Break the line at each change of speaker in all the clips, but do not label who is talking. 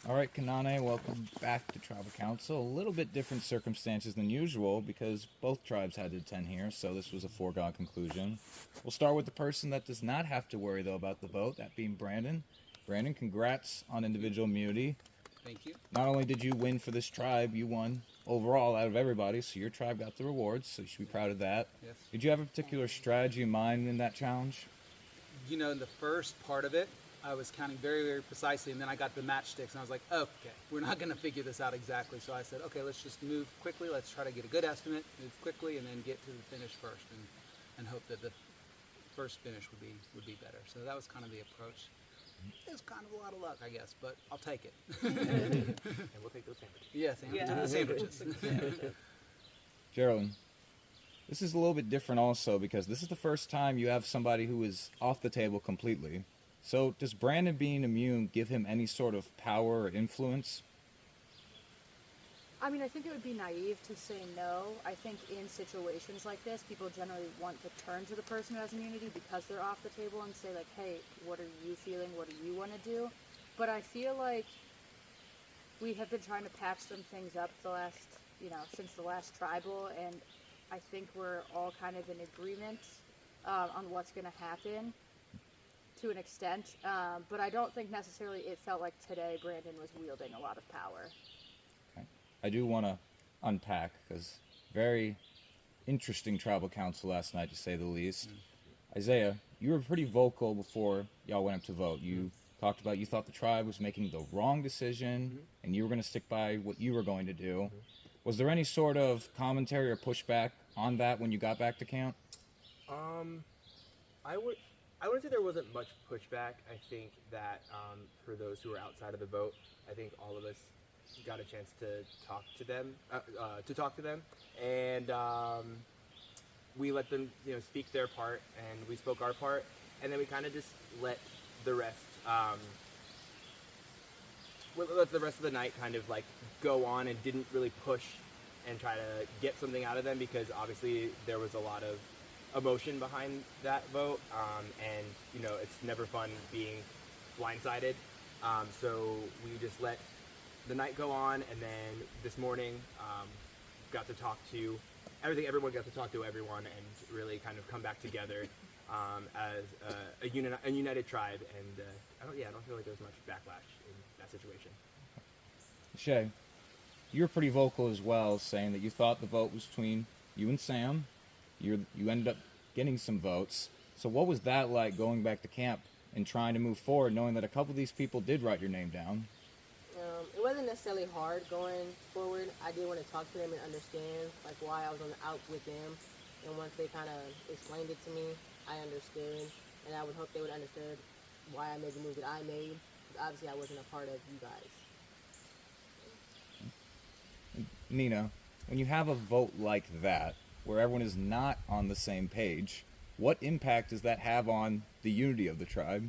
All right, Kanane, welcome back to Tribal Council. A little bit different circumstances than usual because both tribes had to attend here, so this was a foregone conclusion. We'll start with the person that does not have to worry, though, about the vote, that being Brandon. Brandon, congrats on individual immunity.
Thank you.
Not only did you win for this tribe, you won overall out of everybody, so your tribe got the rewards, so you should be proud of that.
Yes.
Did you have a particular strategy in mind in that challenge?
You know, in the first part of it, I was counting very, very precisely, and then I got the matchsticks, and I was like, okay, we're not going to figure this out exactly. So I said, okay, let's just move quickly. Let's try to get a good estimate, move quickly, and then get to the finish first, and hope that the first finish would be better. So that was kind of the approach. It was kind of a lot of luck, I guess, but I'll take it.
And we'll take those sandwiches.
Yes, the sandwiches.
Geraldine, this is a little bit different also because this is the first time you have somebody who is off the table completely. So does Brandon being immune give him any sort of power or influence?
I mean, I think it would be naive to say no. I think in situations like this, people generally want to turn to the person who has immunity because they're off the table and say like, hey, what are you feeling? What do you want to do? But I feel like we have been trying to patch some things up since the last tribal, and I think we're all kind of in agreement on what's going to happen to an extent. But I don't think necessarily it felt like today Brandon was wielding a lot of power.
I do want to unpack because very interesting tribal council last night, to say the least. Isaiah, you were pretty vocal before y'all went up to vote. You talked about you thought the tribe was making the wrong decision and you were going to stick by what you were going to do. Was there any sort of commentary or pushback on that when you got back to camp?
I wouldn't say there wasn't much pushback. I think that for those who were outside of the vote, I think all of us got a chance to talk to them, and we let them, speak their part, and we spoke our part, and then we kind of just let the rest, let the rest of the night kind of like go on, and didn't really push and try to get something out of them because obviously there was a lot of emotion behind that vote, and it's never fun being blindsided. So we just let the night go on, and then this morning got to talk to everyone got to talk to everyone and really kind of come back together as a united tribe, and I don't feel like there was much backlash in that situation.
Shay, you were pretty vocal as well, saying that you thought the vote was between you and Sam. You ended up getting some votes. So what was that like going back to camp and trying to move forward, knowing that a couple of these people did write your name down?
It wasn't necessarily hard going forward. I did want to talk to them and understand like why I was out with them. And once they kind of explained it to me, I understood. And I would hope they would understand why I made the move that I made. Obviously, I wasn't a part of you guys.
Nina, when you have a vote like that, where everyone is not on the same page, what impact does that have on the unity of the tribe?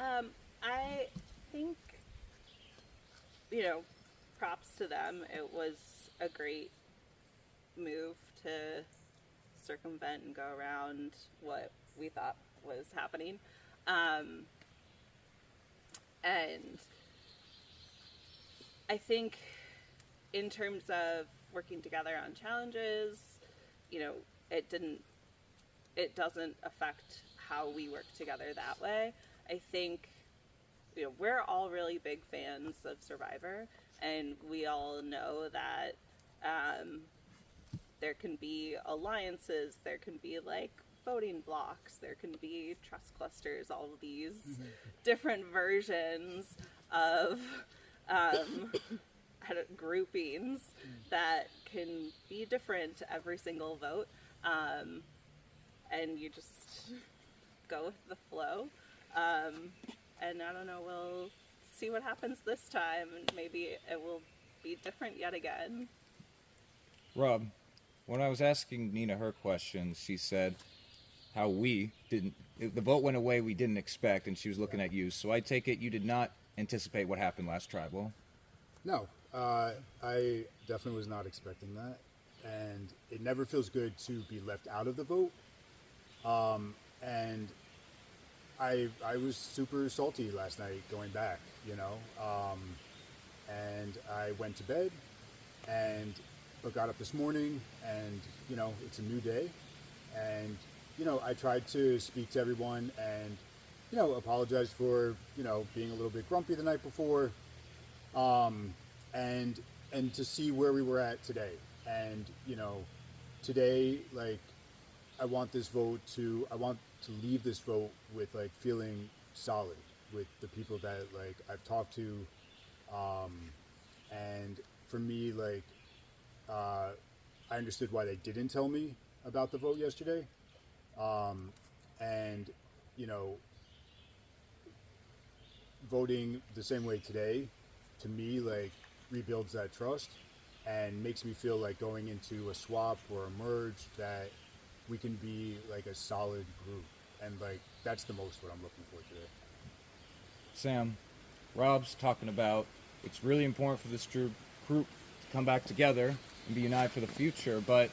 I think, props to them. It was a great move to circumvent and go around what we thought was happening. And I think in terms of working together on challenges, it doesn't affect how we work together that way. I think, we're all really big fans of Survivor, and we all know that there can be alliances, there can be like voting blocks, there can be trust clusters, all of these different versions of groupings that can be different every single vote, and you just go with the flow, and I don't know, we'll see what happens this time, and maybe it will be different yet again.
Rob, when I was asking Nina her questions, she said how the vote went away we didn't expect, and she was looking at you, so I take it you did not anticipate what happened last tribal?
No, I definitely was not expecting that, and it never feels good to be left out of the vote. And I was super salty last night going back, you know, and I went to bed, but got up this morning, and you know, it's a new day, and you know, I tried to speak to everyone and you know, apologize for you know being a little bit grumpy the night before, and to see where we were at today, and you know, today like I want to leave this vote with like feeling solid with the people that like I've talked to, and for me like I understood why they didn't tell me about the vote yesterday, and you know, voting the same way today to me like rebuilds that trust and makes me feel like going into a swap or a merge that we can be like a solid group, and like that's the most what I'm looking for today.
Sam, Rob's talking about it's really important for this group to come back together and be united for the future, but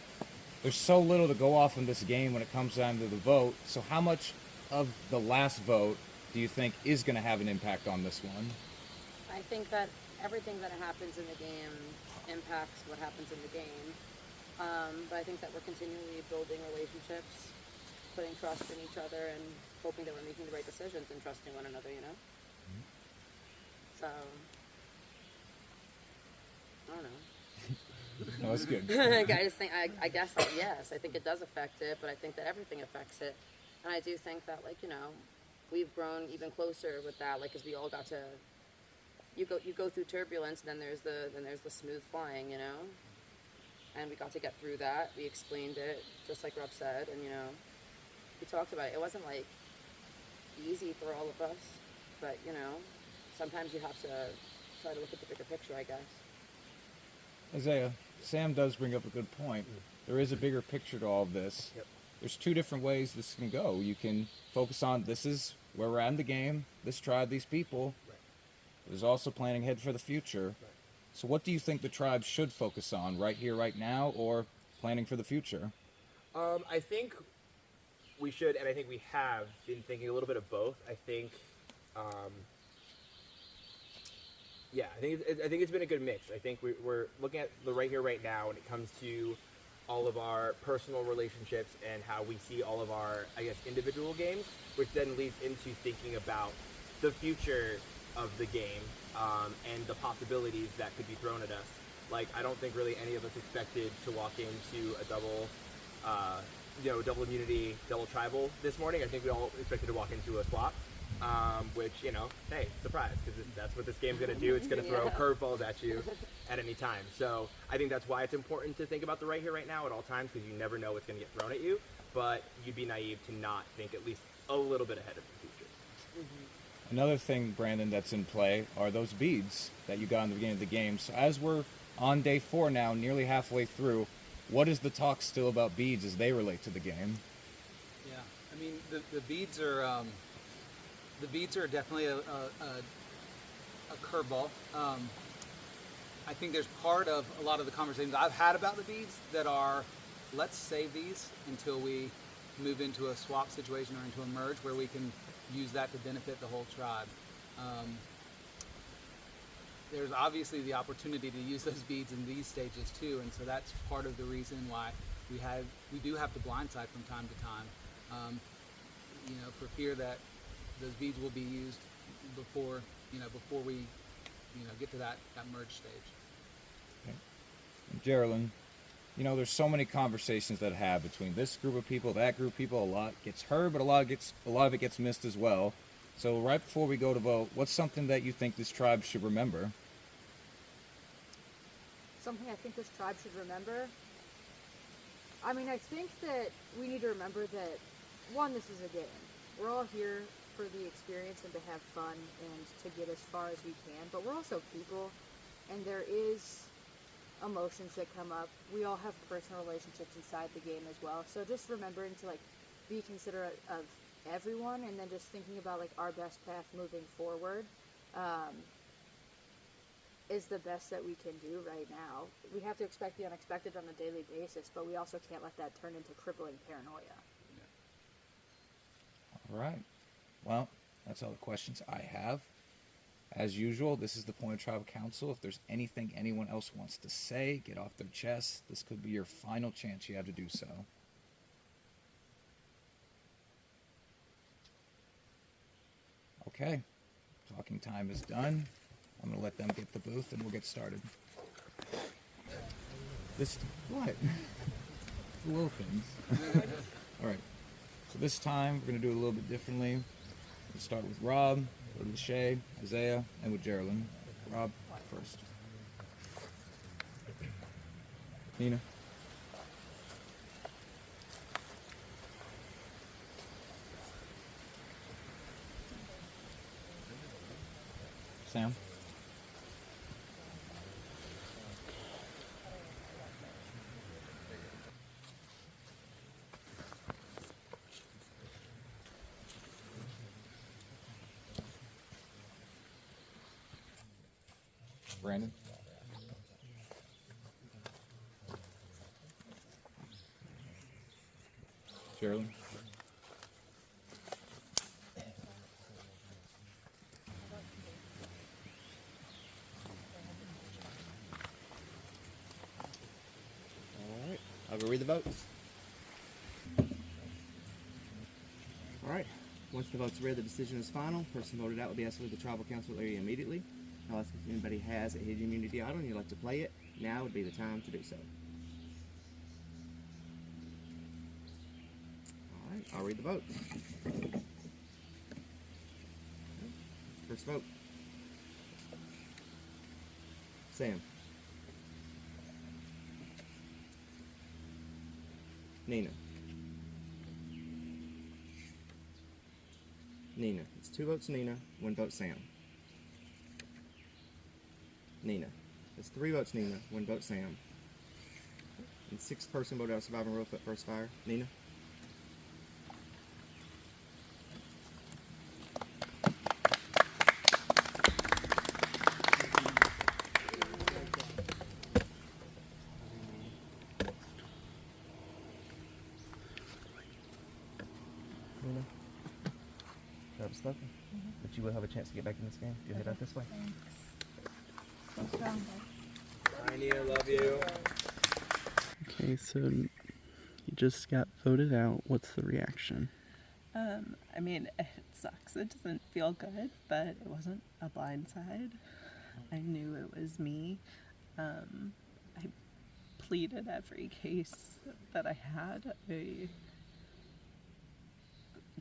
there's so little to go off in this game when it comes down to the vote. So how much of the last vote do you think is going to have an impact on this one?
I think that everything that happens in the game impacts what happens in the game. But I think that we're continually building relationships, putting trust in each other, and hoping that we're making the right decisions and trusting one another, you know?
Mm-hmm.
So, I don't know.
No, that's good.
I just think, I guess that yes, I think it does affect it, but I think that everything affects it. And I do think that, like, you know, we've grown even closer with that, like, because we all got to, you go through turbulence, and then there's the smooth flying, you know? And we got to get through that. We explained it, just like Rob said, and, you know, we talked about it. It wasn't, like, easy for all of us, but, you know, sometimes you have to try to look at the bigger picture, I guess.
Isaiah, Sam does bring up a good point. There is a bigger picture to all of this.
Yep.
There's two different ways this can go. You can focus on this is where we're at in the game, this tribe, these people.
Right.
There's also planning ahead for the future.
Right.
So what do you think the tribe should focus on, right here, right now, or planning for the future?
I think we should, and I think we have been thinking a little bit of both. I think, yeah, I think it's been a good mix. I think we're looking at the right here, right now, when it comes to all of our personal relationships and how we see all of our, I guess, individual games, which then leads into thinking about the future of the game and the possibilities that could be thrown at us. Like, I don't think really any of us expected to walk into a double immunity, double tribal this morning. I think we all expected to walk into a swap, which, you know, hey, surprise, because that's what this game's going to do. It's going to throw curveballs at you at any time. So I think that's why it's important to think about the right here, right now at all times, because you never know what's going to get thrown at you, but you'd be naive to not think at least a little bit ahead of the future.
Mm-hmm.
Another thing, Brandon, that's in play are those beads that you got in the beginning of the game. So as we're on day 4 now, nearly halfway through, what is the talk still about beads as they relate to the game?
Yeah, I mean the beads are definitely a curveball. I think there's part of a lot of the conversations I've had about the beads that are, let's save these until we move into a swap situation or into a merge where we can use that to benefit the whole tribe. There's obviously the opportunity to use those beads in these stages too, and so that's part of the reason why we do have to blindside from time to time, for fear that those beads will be used before we get to that merge stage.
Okay. And Geraldine, there's so many conversations that have between this group of people, that group of people. A lot gets heard, but a lot of it gets missed as well. So right before we go to vote, what's something that you think this tribe should remember?
Something I think this tribe should remember? I mean, I think that we need to remember that, one, this is a game. We're all here for the experience and to have fun and to get as far as we can, but we're also people, and there is emotions that come up. We all have personal relationships inside the game as well, so just remembering to be considerate of everyone, and then just thinking about our best path moving forward is the best that we can do right now. We have to expect the unexpected on a daily basis, but we also can't let that turn into crippling paranoia.
All right. Well, that's all the questions I have. As usual, this is the point of tribal council. If there's anything anyone else wants to say, get off their chest. This could be your final chance you have to do so. Okay, talking time is done. I'm gonna let them get the booth and we'll get started. What? The little things. All right. So this time we're gonna do it a little bit differently. We'll start with Rob, go to Shay, Isaiah, and with Geraldine. Rob first. Nina. Sam. Brandon. Geraldine.
All right, I will read the votes. All right, once the votes are read, the decision is final. Person voted out will be asked to leave the tribal council area immediately. I'll ask if anybody has a hidden immunity idol and you'd like to play it. Now would be the time to do so. All right, I'll read the votes. First vote. Sam. Nina. Nina. It's 2 votes Nina, 1 vote Sam. Nina. It's 3 votes Nina, 1 vote Sam. And 6th person voted out surviving Rosefoot first fire. Nina. Nina. That was spoken. But you will have a chance to get back in this game. You head out this way.
Thanks.
Bye, Nina. Love you.
Okay, so you just got voted out. What's the reaction?
I mean, it sucks. It doesn't feel good, but it wasn't a blindside. I knew it was me. I pleaded every case that I had. I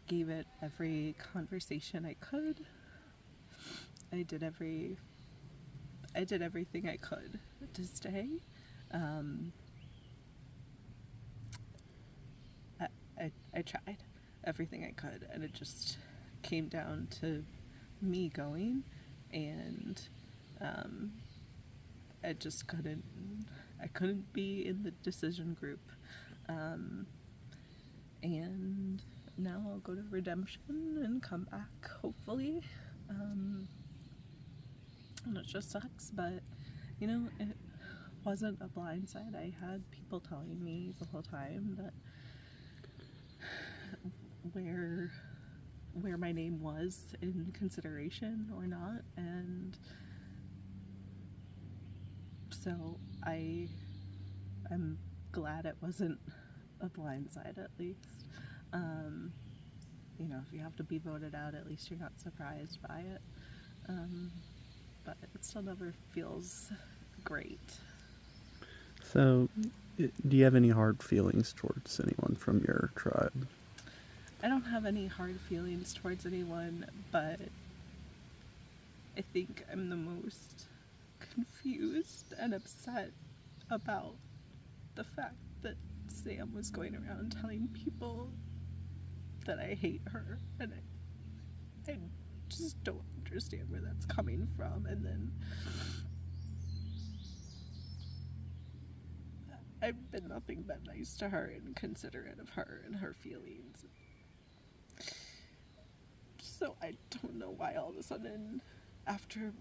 gave it every conversation I could. I did everything I could to stay. I tried everything I could, and it just came down to me going, and I just couldn't be in the decision group, and now I'll go to redemption and come back, hopefully. And it just sucks, but you know, it wasn't a blindside. I had people telling me the whole time that where my name was in consideration or not, and so I'm glad it wasn't a blindside, at least. You know, if you have to be voted out, at least you're not surprised by it. But it still never feels great.
So, do you have any hard feelings towards anyone from your tribe?
I don't have any hard feelings towards anyone, but I think I'm the most confused and upset about the fact that Sam was going around telling people that I hate her, and I just don't understand where that's coming from. And then I've been nothing but nice to her and considerate of her and her feelings. So I don't know why all of a sudden, after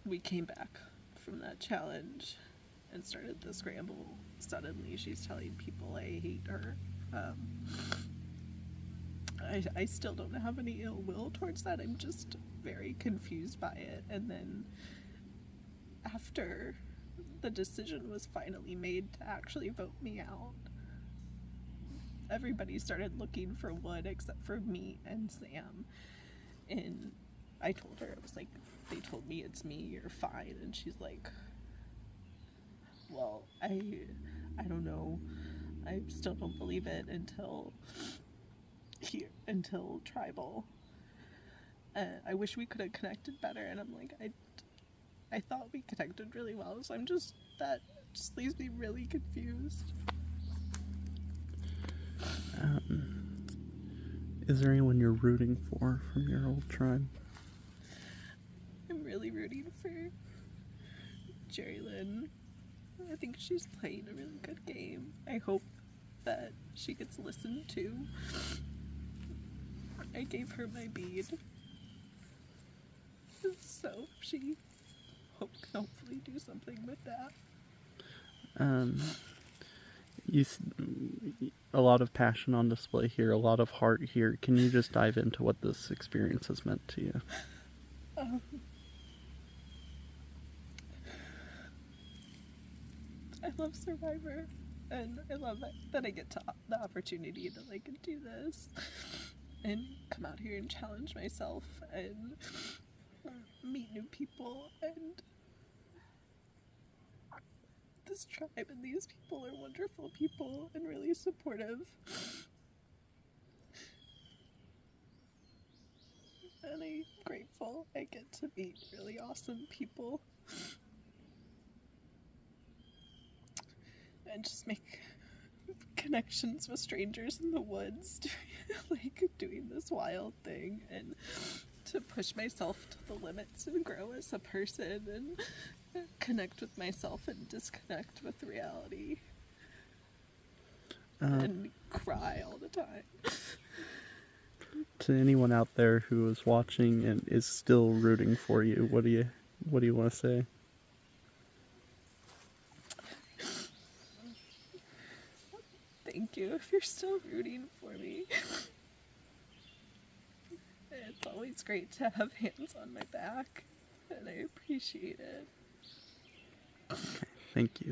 we came back from that challenge and started the scramble, suddenly she's telling people I hate her. I still don't have any ill will towards that. I'm just very confused by it. And then after the decision was finally made to actually vote me out, everybody started looking for Wood except for me and Sam. And I told her, it was like, they told me it's me, you're fine. And she's like, well, I don't know. I still don't believe it until tribal. I wish we could have connected better. And I'm like, I thought we connected really well. So that just leaves me really confused.
Is there anyone you're rooting for from your old tribe?
I'm really rooting for Jerry Lynn. I think she's playing a really good game. I hope that she gets listened to. I gave her my bead, so she can hopefully do something with that.
A lot of passion on display here, a lot of heart here. Can you just dive into what this experience has meant to you?
I love Survivor, and I love that I get the opportunity to do this and come out here and challenge myself and meet new people. And this tribe and these people are wonderful people and really supportive. And I'm grateful I get to meet really awesome people and just make connections with strangers in the woods, doing this wild thing, and to push myself to the limits and grow as a person and connect with myself and disconnect with reality and cry all the time.
To anyone out there who is watching and is still rooting for you, what do you want to say?
Thank you if you're still rooting for me. It's always great to have hands on my back, and I appreciate it.
Thank you.